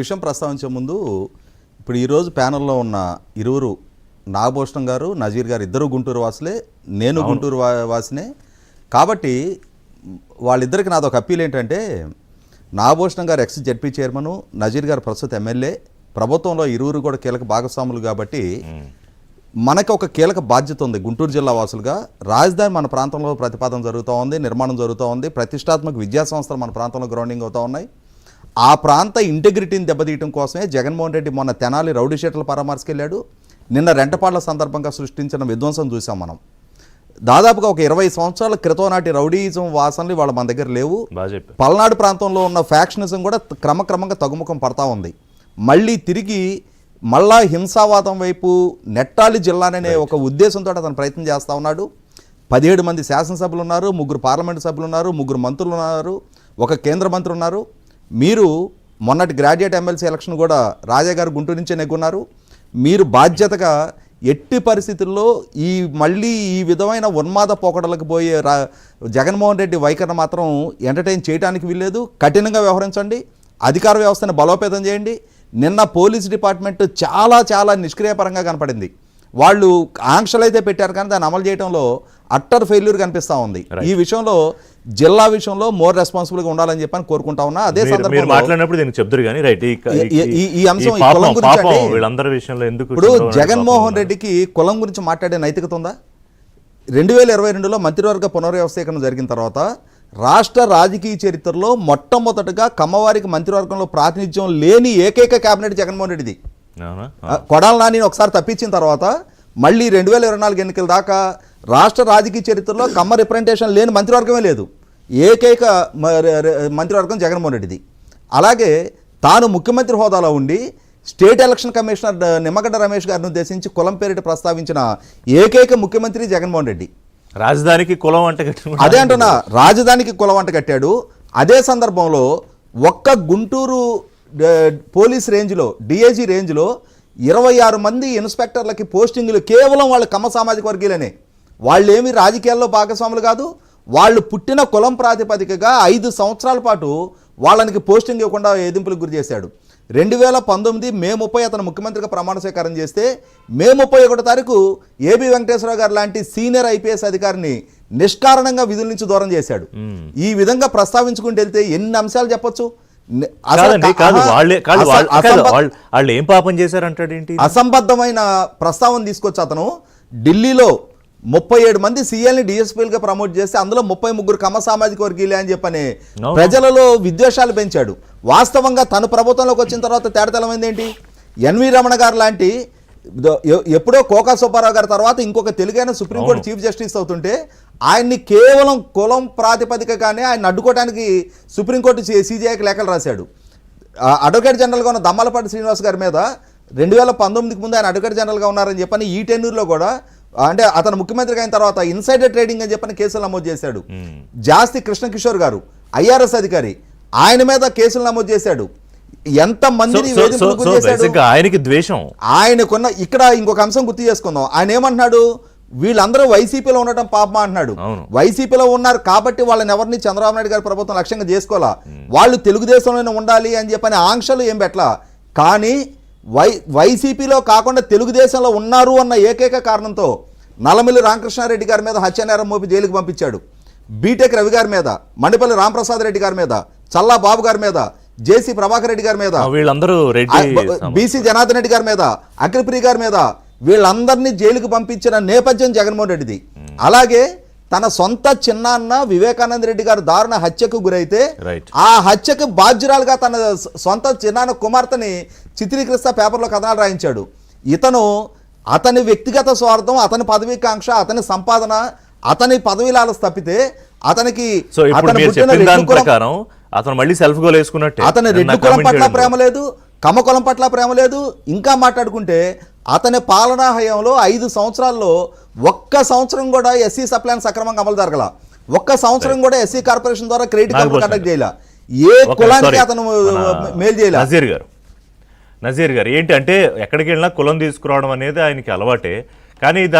విషయం ప్రస్తావించే ముందు ఇప్పుడు ఈరోజు ప్యానెల్లో ఉన్న ఇరువురు నాగభూషణం గారు నజీర్ గారు ఇద్దరు గుంటూరు వాసులే, నేను గుంటూరు వాసినే. కాబట్టి వాళ్ళిద్దరికి నాదొక అప్పీల్ ఏంటంటే, నాగభూషణం గారు ఎక్స్ జెడ్పీ చైర్మన్, నజీర్ గారు ప్రస్తుత ఎమ్మెల్యే, ప్రభుత్వంలో ఇరువురు కూడా కీలక భాగస్వాములు. కాబట్టి మనకు ఒక కీలక బాధ్యత ఉంది గుంటూరు జిల్లా వాసులుగా. రాజధాని మన ప్రాంతంలో ప్రతిపాదన జరుగుతూ ఉంది, నిర్మాణం జరుగుతూ ఉంది, ప్రతిష్టాత్మక విద్యా సంస్థలు మన ప్రాంతంలో గ్రౌండింగ్ అవుతూ ఉన్నాయి. ఆ ప్రాంత ఇంటిగ్రిటీని దెబ్బతీయడం కోసమే జగన్మోహన్ రెడ్డి మొన్న తెనాలి రౌడీ షీటర్ల పరామర్శకెళ్ళాడు. నిన్న రెంటపాళ్ల సందర్భంగా సృష్టించిన విధ్వంసం చూసాం మనం. దాదాపుగా ఒక 20 సంవత్సరాల క్రితం నాటి రౌడీయిజం వాసనలు వాళ్ళ మన దగ్గర లేవు. పల్నాడు ప్రాంతంలో ఉన్న ఫ్యాక్షనిజం కూడా క్రమక్రమంగా తగ్గుముఖం పడతా ఉంది. మళ్ళీ తిరిగి హింసావాదం వైపు నెట్టాలి జిల్లాననే ఒక ఉద్దేశంతో అతను ప్రయత్నం చేస్తూ ఉన్నాడు. 17 మంది శాసనసభ్యులు ఉన్నారు, 3 పార్లమెంటు సభ్యులు ఉన్నారు, 3 మంత్రులు ఉన్నారు, ఒక కేంద్ర మంత్రి ఉన్నారు. మీరు మొన్నటి గ్రాడ్యుయేట్ ఎమ్మెల్సీ ఎలక్షన్ కూడా రాజా గారు గుంటూరు నుంచే నెగ్గున్నారు. మీరు బాధ్యతగా ఎట్టి పరిస్థితుల్లో మళ్ళీ ఈ విధమైన ఉన్మాద పోకడలకు పోయే జగన్మోహన్ రెడ్డి వైఖరిని మాత్రం ఎంటర్టైన్ చేయడానికి వీల్లేదు. కఠినంగా వ్యవహరించండి, అధికార వ్యవస్థను బలోపేతం చేయండి. నిన్న పోలీస్ డిపార్ట్మెంట్ చాలా నిష్క్రియాపరంగా కనపడింది. వాళ్ళు ఆంక్షలు అయితే పెట్టారు కానీ దాన్ని అమలు చేయడంలో అట్టర్ ఫెయిల్యూర్ కనిపిస్తూ ఉంది. ఈ విషయంలో జిల్లా విషయంలో మోర్ రెస్పాన్సిబుల్ గా ఉండాలని చెప్పని కోరుకుంటా ఉన్నా. అదే సందర్భంలో మాట్లాడినప్పుడు దీనికి చెప్తారు కానీ ఈ అంశం కులం గురించి ఇప్పుడు జగన్మోహన్ రెడ్డికి కులం గురించి మాట్లాడే నైతికత ఉందా? 2022లో మంత్రివర్గ పునర్వ్యవస్థీకరణ జరిగిన తర్వాత రాష్ట్ర రాజకీయ చరిత్రలో మొట్టమొదటిగా కమ్మవారికి మంత్రివర్గంలో ప్రాతినిధ్యం లేని ఏకైక కేబినెట్ జగన్మోహన్ రెడ్డిది. కొడాల నానిని ఒకసారి తప్పించిన తర్వాత మళ్ళీ 2024 ఎన్నికల దాకా రాష్ట్ర రాజకీయ చరిత్రలో కమ్మ రిప్రజెంటేషన్ లేని మంత్రివర్గమే లేదు. ఏకైక మంత్రివర్గం జగన్మోహన్ రెడ్డిది. అలాగే తాను ముఖ్యమంత్రి హోదాలో ఉండి state election commissioner Nimmagadda Ramesh గారిని ఉద్దేశించి కులం పేరిట ప్రస్తావించిన ఏకైక ముఖ్యమంత్రి జగన్మోహన్ రెడ్డి. రాజధానికి కులం అంట అదే అంటున్నా, రాజధానికి కులం అంట కట్టాడు. అదే సందర్భంలో ఒక్క గుంటూరు పోలీస్ రేంజ్లో డిఐజీ రేంజ్లో 26 మంది ఇన్స్పెక్టర్లకి పోస్టింగులు కేవలం వాళ్ళ కమ్మ సామాజిక వర్గీయులనే. వాళ్ళేమి రాజకీయాల్లో భాగస్వాములు కాదు. వాళ్ళు పుట్టిన కులం ప్రాతిపదికగా 5 సంవత్సరాల పాటు వాళ్ళకి పోస్టింగ్ ఇవ్వకుండా వేధింపులకు గురి చేశాడు. 2019 మే 30 అతను ముఖ్యమంత్రిగా ప్రమాణ స్వీకారం చేస్తే మే 31 తారీఖు ఏబి వెంకటేశ్వరరావు గారు లాంటి సీనియర్ ఐపీఎస్ అధికారిని నిష్కారణంగా విధుల నుంచి దూరం చేశాడు. ఈ విధంగా ప్రస్తావించుకుంటూ వెళ్తే ఎన్ని అంశాలు చెప్పొచ్చు. అసంబద్ధమైన ప్రస్తావన తీసుకొచ్చి అతను ఢిల్లీలో 37 మంది సీఎల్ని డిఎస్పీలుగా ప్రమోట్ చేస్తే అందులో 33 కమ్మ సామాజిక వర్గీయులే అని చెప్పని ప్రజలలో విద్వేషాలు పెంచాడు. వాస్తవంగా తను ప్రభుత్వంలోకి వచ్చిన తర్వాత తేడతలమైంది ఏంటి? ఎన్వి రమణ గారు లాంటి ఎప్పుడో కోకా సుబ్బారావు గారి తర్వాత ఇంకొక తెలుగైన సుప్రీంకోర్టు చీఫ్ జస్టిస్ అవుతుంటే ఆయన్ని కేవలం కులం ప్రాతిపదికగానే ఆయన అడ్డుకోవడానికి సుప్రీంకోర్టు సిజేఐకి లేఖలు రాశాడు. అడ్వకేట్ జనరల్గా ఉన్న దమ్మలపాటి శ్రీనివాస్ గారి మీద 2019కి ముందు ఆయన అడ్వకేట్ జనరల్గా ఉన్నారని చెప్పని ఈ టెన్యూర్లో కూడా, అంటే అతను ముఖ్యమంత్రిగా అయిన తర్వాత ఇన్సైడర్ ట్రేడింగ్ అని చెప్పని కేసులు నమోదు చేశాడు. జాస్తి కృష్ణకిషోర్ గారు ఐఆర్ఎస్ అధికారి, ఆయన మీద కేసులు నమోదు చేశాడు. ఎంత మందిని ఆయనకి ద్వేషం ఆయనకున్న. ఇక్కడ ఇంకొక అంశం గుర్తు చేసుకుందాం. ఆయన ఏమంటున్నాడు? వీళ్ళందరూ వైసీపీలో ఉండటం పాపమా అంటున్నాడు. వైసీపీలో ఉన్నారు కాబట్టి వాళ్ళని ఎవరిని చంద్రబాబు నాయుడు గారి ప్రభుత్వం లక్ష్యంగా చేసుకోవాలా. వాళ్ళు తెలుగుదేశంలోనే ఉండాలి అని చెప్పని ఆంక్షలు ఏం పెట్టలా. కానీ వైసీపీలో కాకుండా తెలుగుదేశంలో ఉన్నారు అన్న ఏకైక కారణంతో నల్లమిల్లి రామకృష్ణారెడ్డి గారి మీద హత్యానేరం మోపి జైలుకు పంపించాడు. బీటెక్ రవి గారి మీద, మండిపల్లి రామప్రసాద్ రెడ్డి గారి మీద, చల్లా బాబు గారి మీద, జేసీ ప్రభాకర్ రెడ్డి గారి మీద, వీళ్ళందరూ బీసీ జనార్దన్ రెడ్డి గారి మీద, అఖిలప్రియ గారి మీద, వీళ్ళందరినీ జైలుకు పంపించిన నేపథ్యం జగన్మోహన్ రెడ్డిది. అలాగే తన సొంత చిన్నాన్న వివేకానంద రెడ్డి గారు దారుణ హత్యకు గురైతే ఆ హత్యకు బాధ్యురాలుగా తన సొంత చిన్నాన్న కుమార్తెని చిత్రీకరిస్తా పేపర్లో కథనాలు రాయించాడు. అతని వ్యక్తిగత స్వార్థం, అతని పదవీకాంక్ష, అతని సంపాదన, అతని పదవి లాలస తప్పితే అతనికి అతను మళ్ళీ సెల్ఫ్ గోల్ వేసుకున్నట్టు అతని రెడ్డి కులం పట్ల ప్రేమ లేదు, కమ్మ కులం పట్ల ప్రేమ లేదు. ఇంకా మాట్లాడుకుంటే అతని పాలనా హయాంలో 5 సంవత్సరాల్లో ఒక్క సంవత్సరం కూడా ఎస్సీ సప్లాన్ సక్రమంగా అమలు జరగల. ఒక్క సంవత్సరం కూడా ఎస్సీ కార్పొరేషన్ ద్వారా క్రెడిట్ కార్డు కండక్ట్ చేయాల. ఏ కులానికి అతను మేలు చేయాలి. నజీర్ గారు ఏంటి అంటే ఎక్కడికి వెళ్ళినా కులం తీసుకురావడం అనేది ఆయనకి అలవాటే. కానీ